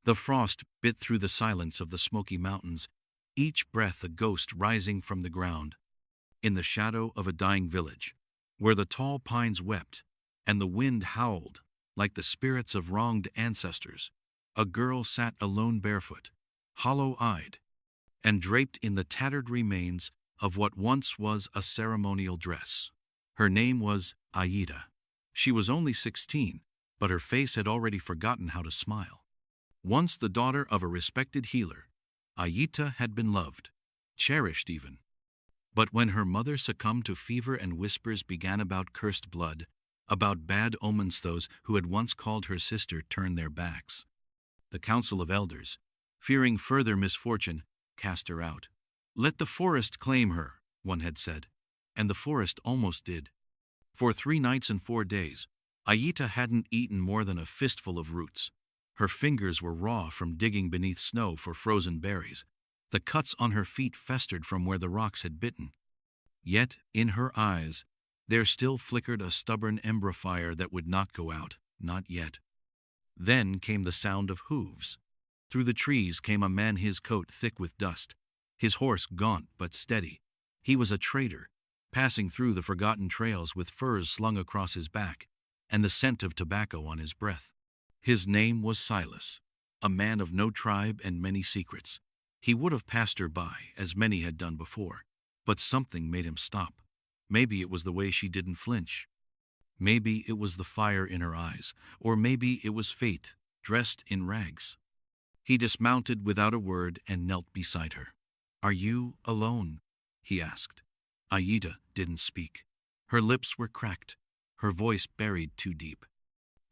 The frost bit through the silence of the Smoky Mountains, each breath a ghost rising from the ground. In the shadow of a dying village, where the tall pines wept and the wind howled like the spirits of wronged ancestors, a girl sat alone barefoot, hollow-eyed, and draped in the tattered remains of what once was a ceremonial dress. Her name was Ayita. She was only 16, but her face had already forgotten how to smile. Once the daughter of a respected healer, Ayita had been loved, cherished even. But when her mother succumbed to fever and whispers began about cursed blood, about bad omens, those who had once called her sister turned their backs. The council of elders, fearing further misfortune, cast her out. "Let the forest claim her," one had said, and the forest almost did. For 3 nights and 4 days, Ayita hadn't eaten more than a fistful of roots. Her fingers were raw from digging beneath snow for frozen berries. The cuts on her feet festered from where the rocks had bitten. Yet, in her eyes, there still flickered a stubborn ember fire that would not go out, not yet. Then came the sound of hooves. Through the trees came a man, his coat thick with dust, his horse gaunt but steady. He was a trader, passing through the forgotten trails with furs slung across his back and the scent of tobacco on his breath. His name was Silas, a man of no tribe and many secrets. He would have passed her by, as many had done before, but something made him stop. Maybe it was the way she didn't flinch. Maybe it was the fire in her eyes, or maybe it was fate, dressed in rags. He dismounted without a word and knelt beside her. "Are you alone?" he asked. Ayita didn't speak. Her lips were cracked, her voice buried too deep.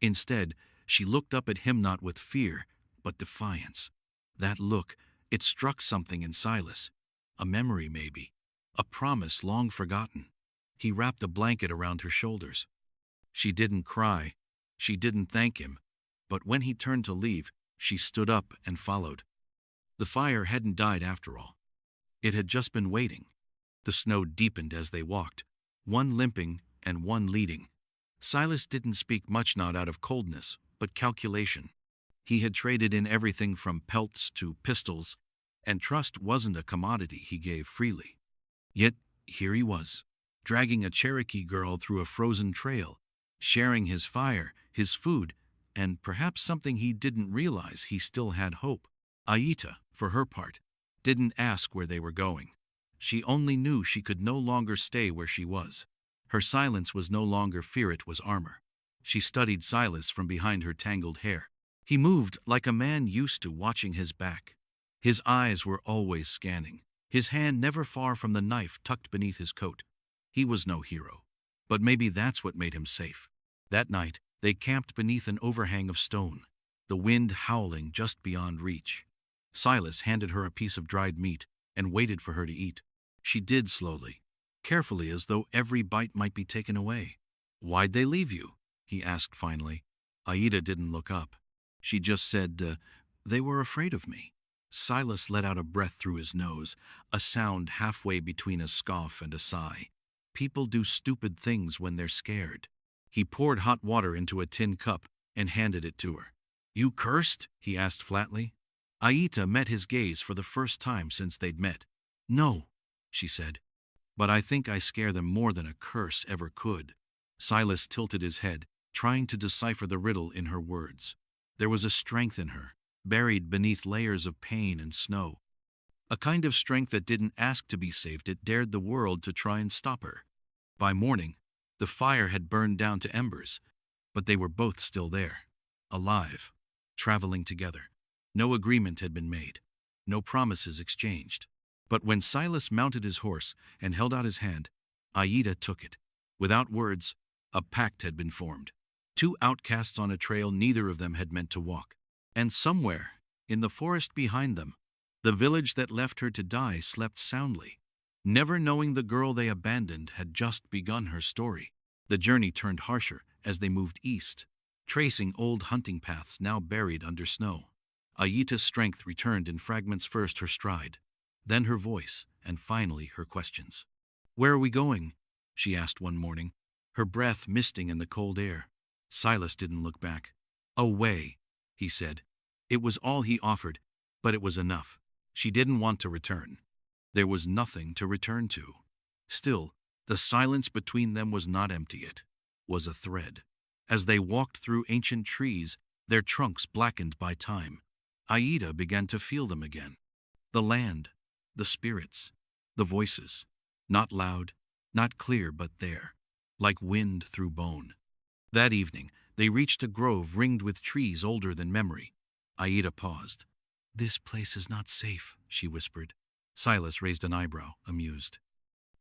Instead, she looked up at him not with fear, but defiance. That look, it struck something in Silas. A memory, maybe. A promise long forgotten. He wrapped a blanket around her shoulders. She didn't cry. She didn't thank him. But when he turned to leave, she stood up and followed. The fire hadn't died after all. It had just been waiting. The snow deepened as they walked, one limping and one leading. Silas didn't speak much, not out of coldness, but calculation. He had traded in everything from pelts to pistols, and trust wasn't a commodity he gave freely. Yet here he was, dragging a Cherokee girl through a frozen trail, sharing his fire, his food, and perhaps something he didn't realize, he still had hope. Ayita, for her part, didn't ask where they were going. She only knew she could no longer stay where she was. Her silence was no longer fear, it was armor. She studied Silas from behind her tangled hair. He moved like a man used to, watching his back. His eyes were always scanning, his hand never far from the knife tucked beneath his coat. He was no hero, but maybe that's what made him safe. That night, they camped beneath an overhang of stone, the wind howling just beyond reach. Silas handed her a piece of dried meat and waited for her to eat. She did slowly, carefully, as though every bite might be taken away. "Why'd they leave you?" he asked finally. Ayita didn't look up. She just said, "They were afraid of me." Silas let out a breath through his nose, a sound halfway between a scoff and a sigh. People do stupid things when they're scared. He poured hot water into a tin cup and handed it to her. "You cursed?" he asked flatly. Ayita met his gaze for the first time since they'd met. "No," she said. "But I think I scare them more than a curse ever could." Silas tilted his head, trying to decipher the riddle in her words. There was a strength in her, buried beneath layers of pain and snow. A kind of strength that didn't ask to be saved, it dared the world to try and stop her. By morning, the fire had burned down to embers, but they were both still there, alive, traveling together. No agreement had been made, no promises exchanged. But when Silas mounted his horse and held out his hand, Ayita took it. Without words, a pact had been formed. 2 outcasts on a trail neither of them had meant to walk. And somewhere, in the forest behind them, the village that left her to die slept soundly. Never knowing the girl they abandoned had just begun her story. The journey turned harsher as they moved east, tracing old hunting paths now buried under snow. Ayita's strength returned in fragments, first her stride, then her voice, and finally her questions. "Where are we going?" she asked one morning, her breath misting in the cold air. Silas didn't look back. "Away," he said. It was all he offered, but it was enough. She didn't want to return. There was nothing to return to. Still, the silence between them was not empty. It was a thread. As they walked through ancient trees, their trunks blackened by time, Ayita began to feel them again. The land, the spirits, the voices. Not loud, not clear, but there, like wind through bone. That evening, they reached a grove ringed with trees older than memory. Ayita paused. "This place is not safe," she whispered. Silas raised an eyebrow, amused.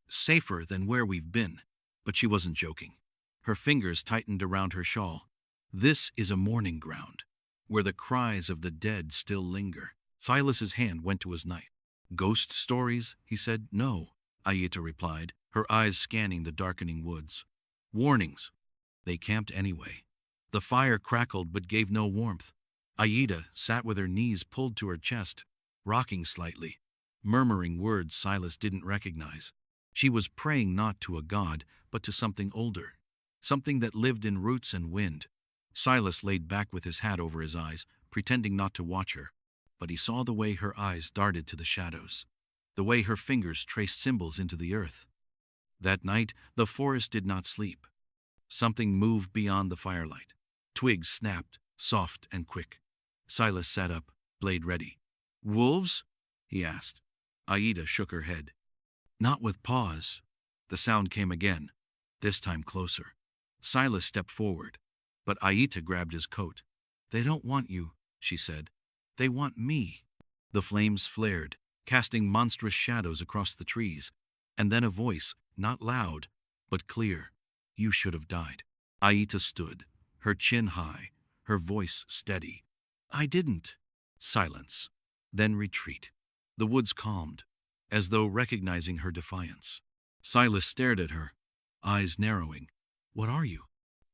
"Safer than where we've been." But she wasn't joking. Her fingers tightened around her shawl. "This is a mourning ground, where the cries of the dead still linger." Silas's hand went to his knife. "Ghost stories?" he said. "No," Ayita replied, her eyes scanning the darkening woods. "Warnings." They camped anyway. The fire crackled but gave no warmth. Ayita sat with her knees pulled to her chest, rocking slightly, murmuring words Silas didn't recognize. She was praying not to a god, but to something older, something that lived in roots and wind. Silas laid back with his hat over his eyes, pretending not to watch her, but he saw the way her eyes darted to the shadows, the way her fingers traced symbols into the earth. That night, the forest did not sleep. Something moved beyond the firelight. Twigs snapped, soft and quick. Silas sat up, blade ready. "Wolves?" he asked. Ayita shook her head. "Not with paws." The sound came again, this time closer. Silas stepped forward, but Ayita grabbed his coat. "They don't want you," she said. "They want me." The flames flared, casting monstrous shadows across the trees, and then a voice, not loud, but clear. "You should have died." Ayita stood, her chin high, her voice steady. "I didn't." Silence. Then retreat. The woods calmed, as though recognizing her defiance. Silas stared at her, eyes narrowing. "What are you?"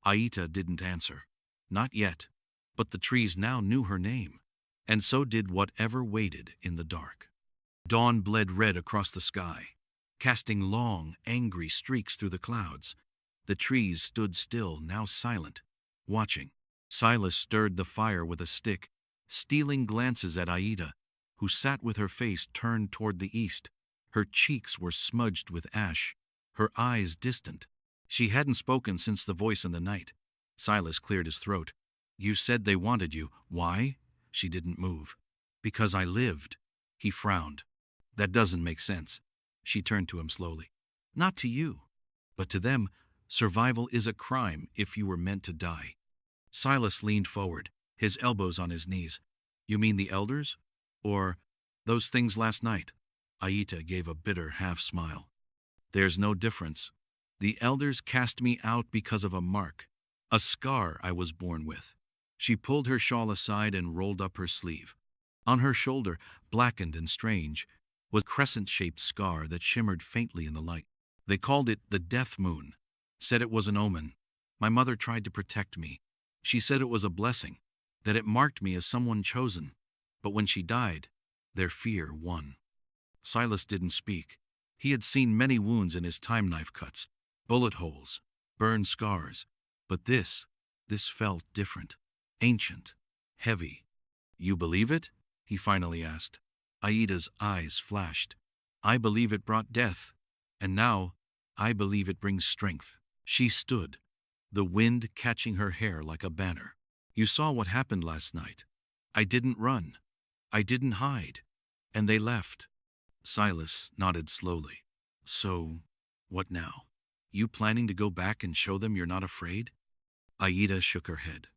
Ayita didn't answer. Not yet. But the trees now knew her name, and so did whatever waited in the dark. Dawn bled red across the sky, casting long, angry streaks through the clouds. The trees stood still, now silent, watching. Silas stirred the fire with a stick, stealing glances at Ayita, who sat with her face turned toward the east. Her cheeks were smudged with ash, her eyes distant. She hadn't spoken since the voice in the night. Silas cleared his throat. "You said they wanted you. Why?" She didn't move. "Because I lived." He frowned. "That doesn't make sense." She turned to him slowly. "Not to you, but to them. Survival is a crime if you were meant to die." Silas leaned forward, his elbows on his knees. "You mean the elders? Or those things last night?" Ayita gave a bitter half-smile. "There's no difference. The elders cast me out because of a mark, a scar I was born with." She pulled her shawl aside and rolled up her sleeve. On her shoulder, blackened and strange, was a crescent-shaped scar that shimmered faintly in the light. "They called it the death moon, said it was an omen. My mother tried to protect me. She said it was a blessing, that it marked me as someone chosen. But when she died, their fear won." Silas didn't speak. He had seen many wounds in his time knife cuts, bullet holes, burned scars. But this felt different, ancient, heavy. "You believe it?" he finally asked. Ayita's eyes flashed. "I believe it brought death, and now I believe it brings strength." She stood, the wind catching her hair like a banner. "You saw what happened last night. I didn't run. I didn't hide. And they left." Silas nodded slowly. "So, what now? You planning to go back and show them you're not afraid?" Ayita shook her head.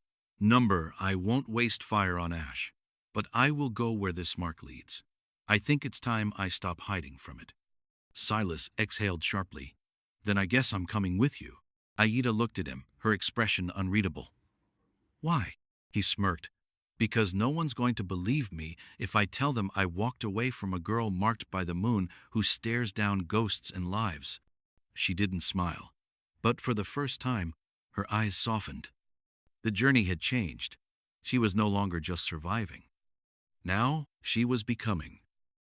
I won't waste fire on ash, but I will go where this mark leads. I think it's time I stop hiding from it." Silas exhaled sharply. "Then I guess I'm coming with you." Ayita looked at him, her expression unreadable. "Why?" He smirked. "Because no one's going to believe me if I tell them I walked away from a girl marked by the moon who stares down ghosts and lives." She didn't smile, but for the first time, her eyes softened. The journey had changed. She was no longer just surviving. Now she was becoming.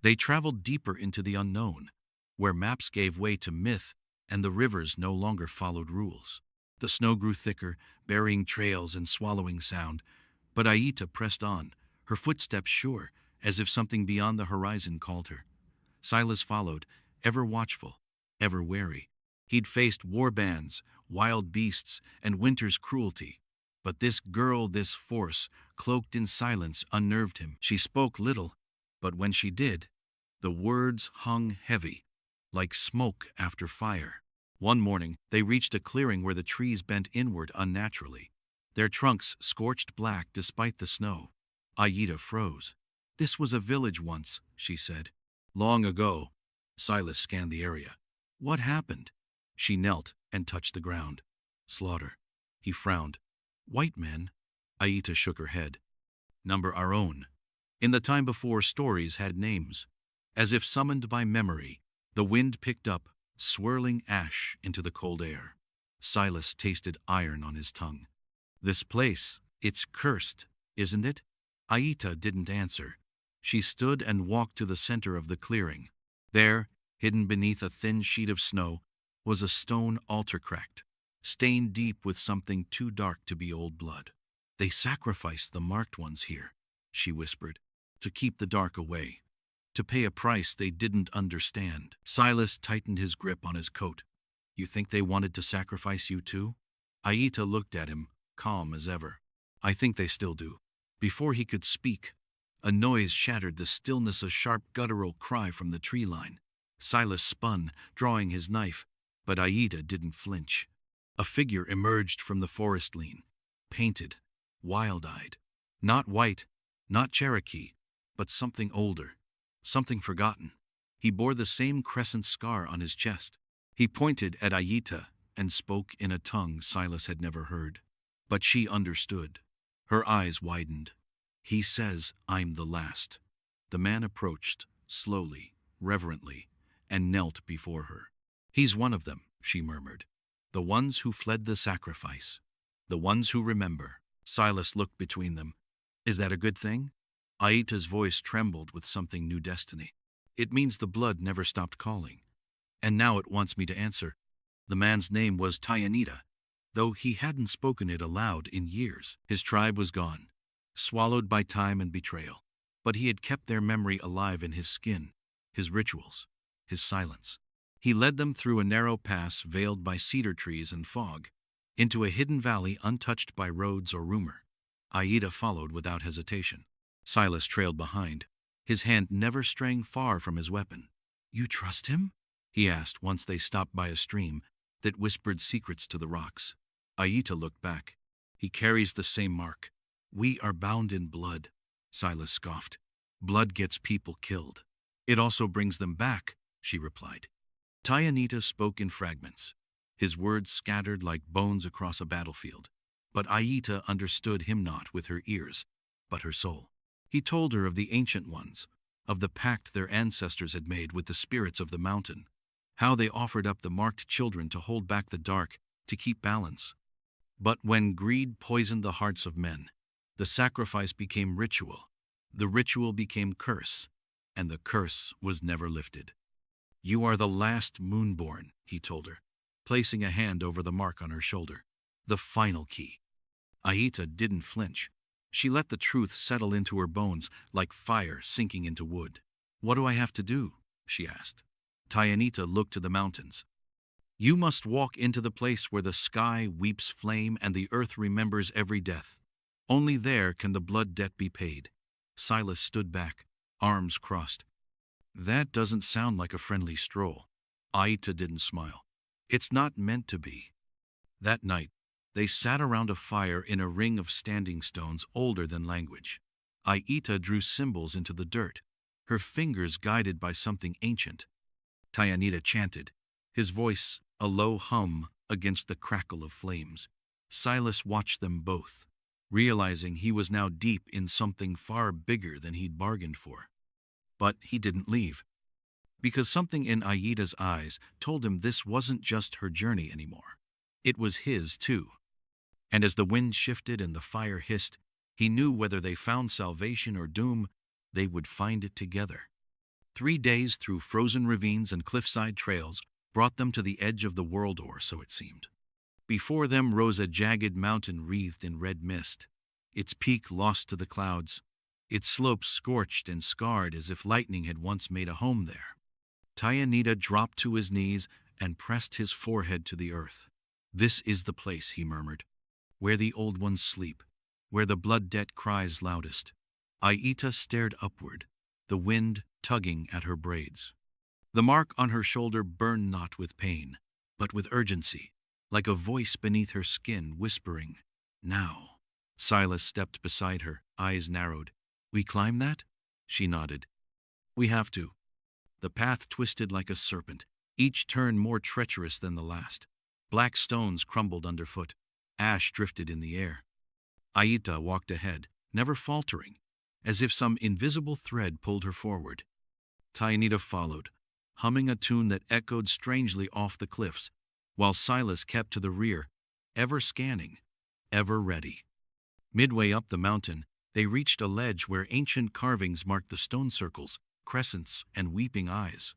They traveled deeper into the unknown, where maps gave way to myth and the rivers no longer followed rules. The snow grew thicker, burying trails and swallowing sound, but Ayita pressed on, her footsteps sure, as if something beyond the horizon called her. Silas followed, ever watchful, ever wary. He'd faced war bands, wild beasts, and winter's cruelty. But this girl, this force, cloaked in silence, unnerved him. She spoke little, but when she did, the words hung heavy, like smoke after fire. One morning, they reached a clearing where the trees bent inward unnaturally, their trunks scorched black despite the snow. Ayita froze. "This was a village once," she said. "Long ago." Silas scanned the area. "What happened?" She knelt and touched the ground. "Slaughter." He frowned. "White men?" Ayita shook her head. "Number our own." In the time before stories had names. As if summoned by memory, the wind picked up, swirling ash into the cold air. Silas tasted iron on his tongue. "This place, it's cursed, isn't it?" Ayita didn't answer. She stood and walked to the center of the clearing. There, hidden beneath a thin sheet of snow, was a stone altar cracked, stained deep with something too dark to be old blood. "They sacrificed the marked ones here," she whispered, "to keep the dark away, to pay a price they didn't understand." Silas tightened his grip on his coat. "You think they wanted to sacrifice you too?" Ayita looked at him, calm as ever. "I think they still do." Before he could speak, a noise shattered the stillness, a sharp guttural cry from the tree line. Silas spun, drawing his knife, but Ayita didn't flinch. A figure emerged from the forest lean, painted, wild-eyed. Not white, not Cherokee, but something older, something forgotten. He bore the same crescent scar on his chest. He pointed at Ayita and spoke in a tongue Silas had never heard. But she understood. Her eyes widened. "He says I'm the last." The man approached, slowly, reverently, and knelt before her. "He's one of them," she murmured. "The ones who fled the sacrifice. The ones who remember." Silas looked between them. "Is that a good thing?" Ayita's voice trembled with something new destiny. "It means the blood never stopped calling. And now it wants me to answer." The man's name was Ayita, though he hadn't spoken it aloud in years. His tribe was gone, swallowed by time and betrayal. But he had kept their memory alive in his skin, his rituals, his silence. He led them through a narrow pass veiled by cedar trees and fog, into a hidden valley untouched by roads or rumor. Ayita followed without hesitation. Silas trailed behind, his hand never straying far from his weapon. "You trust him?" he asked once they stopped by a stream that whispered secrets to the rocks. Ayita looked back. "He carries the same mark. We are bound in blood," Silas scoffed. "Blood gets people killed. It also brings them back," she replied. Ayita spoke in fragments, his words scattered like bones across a battlefield. But Ayita understood him not with her ears, but her soul. He told her of the ancient ones, of the pact their ancestors had made with the spirits of the mountain, how they offered up the marked children to hold back the dark, to keep balance. But when greed poisoned the hearts of men, the sacrifice became ritual, the ritual became curse, and the curse was never lifted. "You are the last moonborn," he told her, placing a hand over the mark on her shoulder. "The final key." Ayita didn't flinch. She let the truth settle into her bones like fire sinking into wood. "What do I have to do?" she asked. Ayita looked to the mountains. "You must walk into the place where the sky weeps flame and the earth remembers every death. Only there can the blood debt be paid." Silas stood back, arms crossed. "That doesn't sound like a friendly stroll." Ayita didn't smile. "It's not meant to be." That night, they sat around a fire in a ring of standing stones older than language. Ayita drew symbols into the dirt, her fingers guided by something ancient. Ayita chanted, his voice a low hum against the crackle of flames. Silas watched them both, realizing he was now deep in something far bigger than he'd bargained for. But he didn't leave, because something in Ayita's eyes told him this wasn't just her journey anymore. It was his, too. And as the wind shifted and the fire hissed, he knew whether they found salvation or doom, they would find it together. 3 days through frozen ravines and cliffside trails brought them to the edge of the world, or so it seemed. Before them rose a jagged mountain wreathed in red mist, its peak lost to the clouds. its slopes scorched and scarred as if lightning had once made a home there. Ayita dropped to his knees and pressed his forehead to the earth. "This is the place," he murmured, "where the old ones sleep, where the blood debt cries loudest." Ayita stared upward, the wind tugging at her braids. The mark on her shoulder burned not with pain, but with urgency, like a voice beneath her skin whispering, "Now." Silas stepped beside her, eyes narrowed. "We climb that?" She nodded. "We have to." The path twisted like a serpent, each turn more treacherous than the last. Black stones crumbled underfoot. Ash drifted in the air. Ayita walked ahead, never faltering, as if some invisible thread pulled her forward. Ayita followed, humming a tune that echoed strangely off the cliffs, while Silas kept to the rear, ever scanning, ever ready. Midway up the mountain, they reached a ledge where ancient carvings marked the stone circles, crescents, and weeping eyes.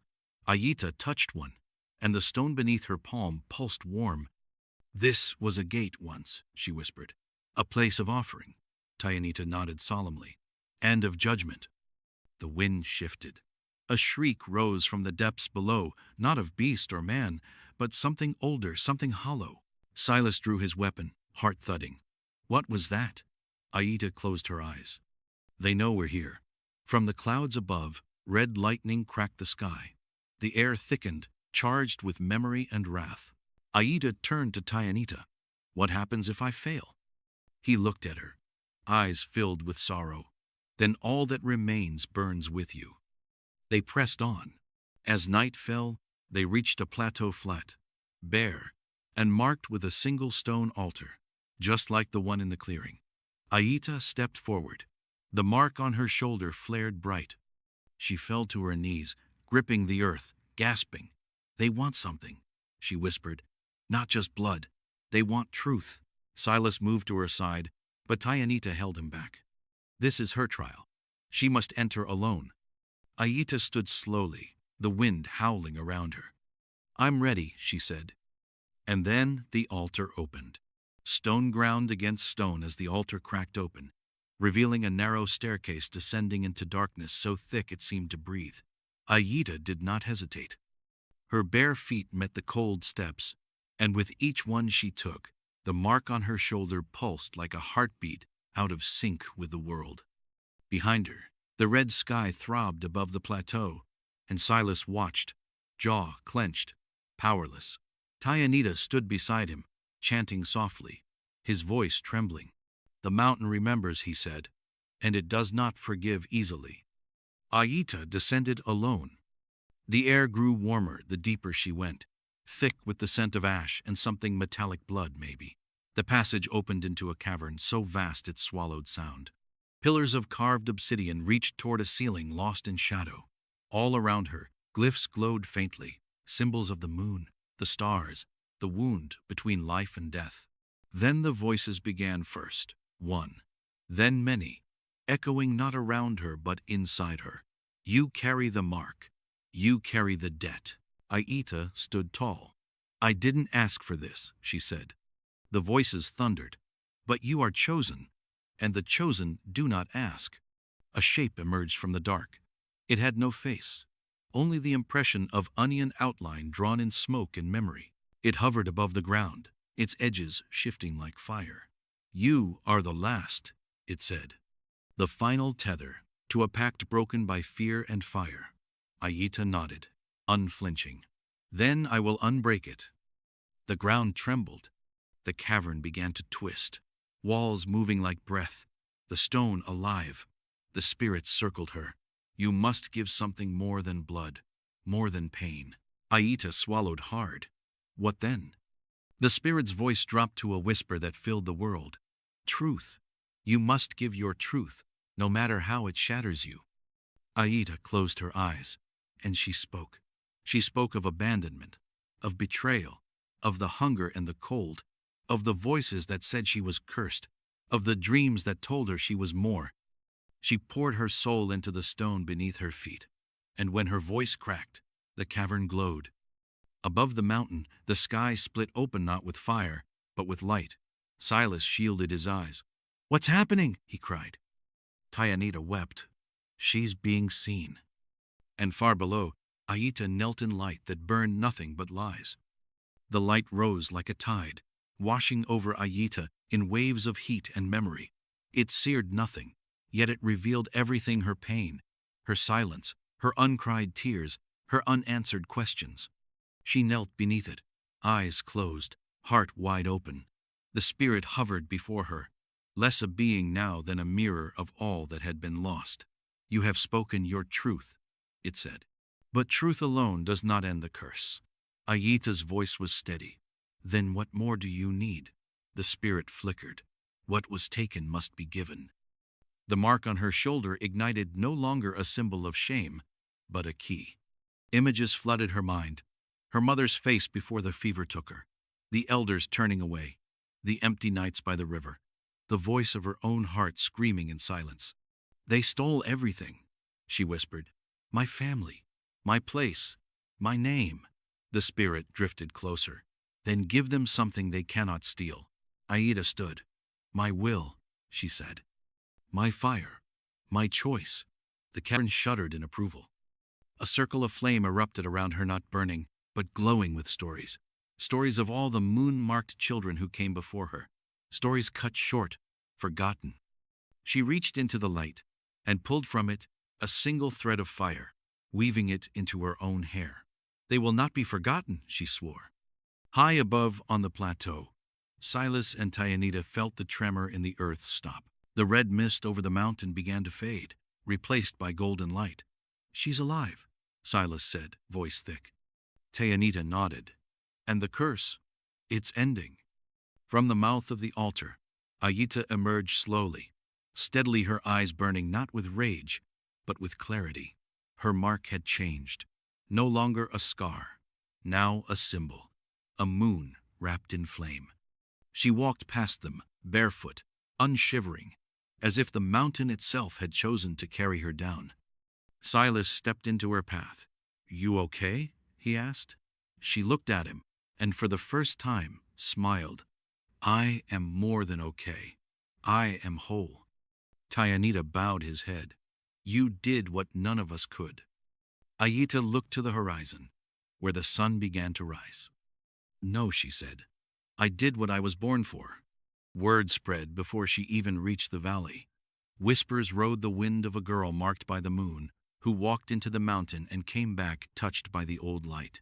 Ayita touched one, and the stone beneath her palm pulsed warm. "This was a gate once," she whispered. "A place of offering." Ayita nodded solemnly. "And of judgment." The wind shifted. A shriek rose from the depths below, not of beast or man, but something older, something hollow. Silas drew his weapon, heart thudding. "What was that?" Ayita closed her eyes. "They know we're here." From the clouds above, red lightning cracked the sky. The air thickened, charged with memory and wrath. Ayita turned to Ayita. "What happens if I fail?" He looked at her, eyes filled with sorrow. "Then all that remains burns with you." They pressed on. As night fell, they reached a plateau flat, bare, and marked with a single stone altar, just like the one in the clearing. Ayita stepped forward. The mark on her shoulder flared bright. She fell to her knees, gripping the earth, gasping. "They want something," she whispered. "Not just blood. They want truth." Silas moved to her side, but Ayita held him back. "This is her trial. She must enter alone." Ayita stood slowly, the wind howling around her. "I'm ready," she said. And then the altar opened. Stone ground against stone as the altar cracked open, revealing a narrow staircase descending into darkness so thick it seemed to breathe. Ayita did not hesitate. Her bare feet met the cold steps, and with each one she took, the mark on her shoulder pulsed like a heartbeat out of sync with the world. Behind her, the red sky throbbed above the plateau, and Silas watched, jaw clenched, powerless. Ayita stood beside him, chanting softly, his voice trembling. "The mountain remembers," he said, "and it does not forgive easily." Ayita descended alone. The air grew warmer the deeper she went, thick with the scent of ash and something metallic, blood maybe. The passage opened into a cavern so vast it swallowed sound. Pillars of carved obsidian reached toward a ceiling lost in shadow. All around her, glyphs glowed faintly, symbols of the moon, the stars, the wound between life and death. Then the voices began, first one, then many, echoing not around her but inside her. "You carry the mark. You carry the debt." Ayita stood tall. "I didn't ask for this," she said. The voices thundered. "But you are chosen, and the chosen do not ask." A shape emerged from the dark. It had no face, only the impression of onion outline drawn in smoke and memory. It hovered above the ground, its edges shifting like fire. "You are the last," it said. "The final tether to a pact broken by fear and fire." Ayita nodded, unflinching. "Then I will unbreak it." The ground trembled. The cavern began to twist, walls moving like breath, the stone alive. The spirits circled her. "You must give something more than blood, more than pain." Ayita swallowed hard. "What then?" The spirit's voice dropped to a whisper that filled the world. "Truth. You must give your truth, no matter how it shatters you." Ayita closed her eyes, and she spoke. She spoke of abandonment, of betrayal, of the hunger and the cold, of the voices that said she was cursed, of the dreams that told her she was more. She poured her soul into the stone beneath her feet, and when her voice cracked, the cavern glowed. Above the mountain, the sky split open not with fire, but with light. Silas shielded his eyes. "What's happening?" he cried. Tayanita wept. She's being seen. And far below, Ayita knelt in light that burned nothing but lies. The light rose like a tide, washing over Ayita in waves of heat and memory. It seared nothing, yet it revealed everything: her pain, her silence, her uncried tears, her unanswered questions. She knelt beneath it, eyes closed, heart wide open. The spirit hovered before her, less a being now than a mirror of all that had been lost. You have spoken your truth, it said. But truth alone does not end the curse. Ayita's voice was steady. Then what more do you need? The spirit flickered. What was taken must be given. The mark on her shoulder ignited no longer a symbol of shame, but a key. Images flooded her mind. Her mother's face before the fever took her. The elders turning away. The empty nights by the river. The voice of her own heart screaming in silence. They stole everything, she whispered. My family, my place, my name. The spirit drifted closer. Then give them something they cannot steal. Ayita stood. My will, she said. My fire, my choice. The cavern shuddered in approval. A circle of flame erupted around her, not burning, but glowing with stories. Stories of all the moon-marked children who came before her. Stories cut short, forgotten. She reached into the light and pulled from it a single thread of fire, weaving it into her own hair. They will not be forgotten, she swore. High above on the plateau, Silas and Tayanita felt the tremor in the earth stop. The red mist over the mountain began to fade, replaced by golden light. She's alive, Silas said, voice thick. Tayanita nodded. And the curse? It's ending. From the mouth of the altar, Ayita emerged slowly, steadily, her eyes burning not with rage, but with clarity. Her mark had changed. No longer a scar, now a symbol, a moon wrapped in flame. She walked past them, barefoot, unshivering, as if the mountain itself had chosen to carry her down. Silas stepped into her path. You okay? He asked. She looked at him, and for the first time, smiled. I am more than okay. I am whole. Tayanita bowed his head. You did what none of us could. Ayita looked to the horizon, where the sun began to rise. No, she said. I did what I was born for. Word spread before she even reached the valley. Whispers rode the wind of a girl marked by the moon, who walked into the mountain and came back touched by the old light.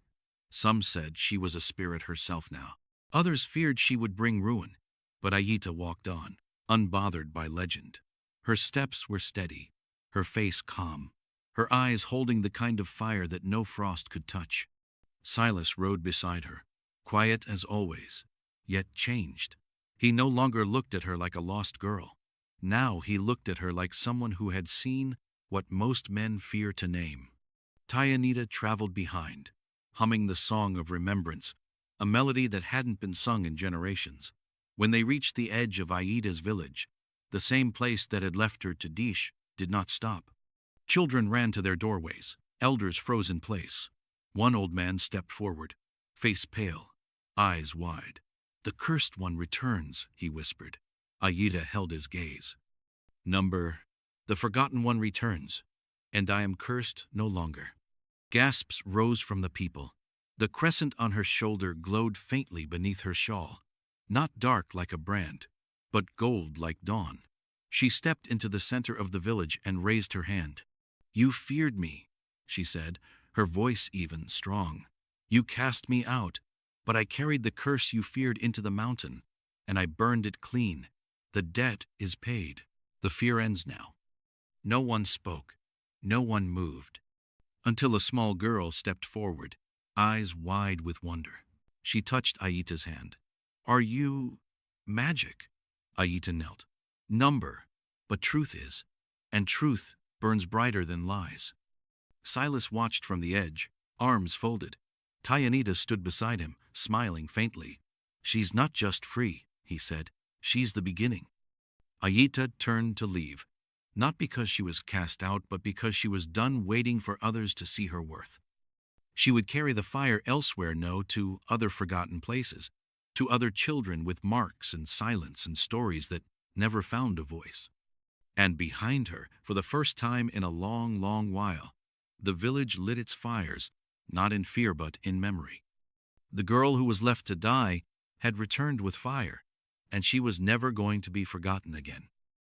Some said she was a spirit herself now. Others feared she would bring ruin. But Ayita walked on, unbothered by legend. Her steps were steady, her face calm, her eyes holding the kind of fire that no frost could touch. Silas rode beside her, quiet as always, yet changed. He no longer looked at her like a lost girl. Now he looked at her like someone who had seen what most men fear to name. Tayanita traveled behind, humming the song of remembrance, a melody that hadn't been sung in generations. When they reached the edge of Ayita's village, the same place that had left her to Dish did not stop. Children ran to their doorways, elders froze in place. One old man stepped forward, face pale, eyes wide. The cursed one returns, he whispered. Ayita held his gaze. The forgotten one returns, and I am cursed no longer. Gasps rose from the people. The crescent on her shoulder glowed faintly beneath her shawl, not dark like a brand, but gold like dawn. She stepped into the center of the village and raised her hand. You feared me, she said, her voice even strong. You cast me out, but I carried the curse you feared into the mountain, and I burned it clean. The debt is paid. The fear ends now. No one spoke. No one moved. Until a small girl stepped forward, eyes wide with wonder. She touched Ayita's hand. Are you magic? Ayita knelt. Number, but truth is, and truth burns brighter than lies. Silas watched from the edge, arms folded. Tayanita stood beside him, smiling faintly. She's not just free, he said. She's the beginning. Ayita turned to leave, not because she was cast out, but because she was done waiting for others to see her worth. She would carry the fire elsewhere, no, to other forgotten places, to other children with marks and silence and stories that never found a voice. And behind her, for the first time in a long, long while, the village lit its fires, not in fear but in memory. The girl who was left to die had returned with fire, and she was never going to be forgotten again.